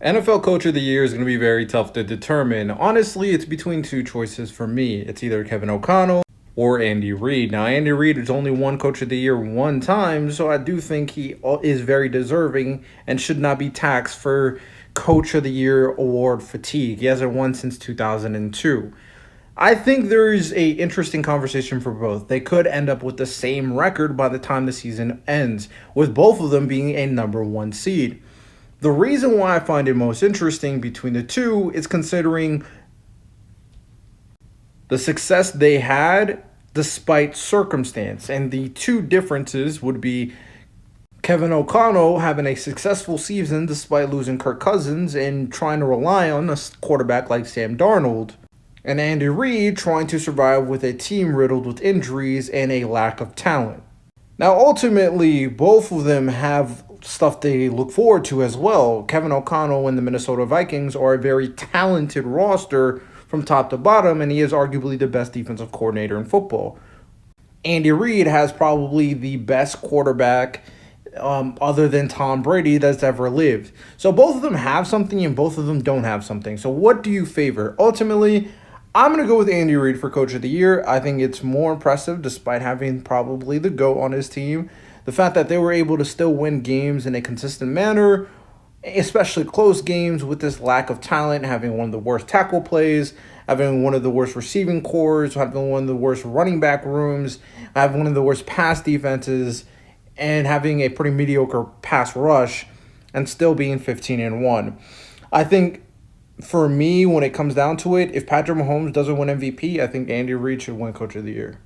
NFL Coach of the Year is going to be very tough to determine. Honestly, it's between two choices for me. It's either Kevin O'Connell or Andy Reid. Now, Andy Reid is only won Coach of the Year one time, so I do think he is very deserving and should not be taxed for Coach of the Year award fatigue. He hasn't won since 2002. I think there's a interesting conversation for both. They could end up with the same record by the time the season ends, with both of them being a number one seed. The reason why I find it most interesting between the two is considering the success they had despite circumstance. And the two differences would be Kevin O'Connell having a successful season despite losing Kirk Cousins and trying to rely on a quarterback like Sam Darnold, and Andy Reid trying to survive with a team riddled with injuries and a lack of talent. Now, ultimately, both of them have stuff they look forward to as well. Kevin O'Connell and the Minnesota Vikings are a very talented roster from top to bottom, and he is arguably the best defensive coordinator in football. Andy Reid has probably the best quarterback other than Tom Brady that's ever lived. So both of them have something and both of them don't have something. So what do you favor? Ultimately, I'm going to go with Andy Reid for Coach of the Year. I think it's more impressive despite having probably the GOAT on his team. The fact that they were able to still win games in a consistent manner, especially close games with this lack of talent, having one of the worst tackle plays, having one of the worst receiving cores, having one of the worst running back rooms, having one of the worst pass defenses, and having a pretty mediocre pass rush, and still being 15-1. I think for me, when it comes down to it, if Patrick Mahomes doesn't win MVP, I think Andy Reid should win Coach of the Year.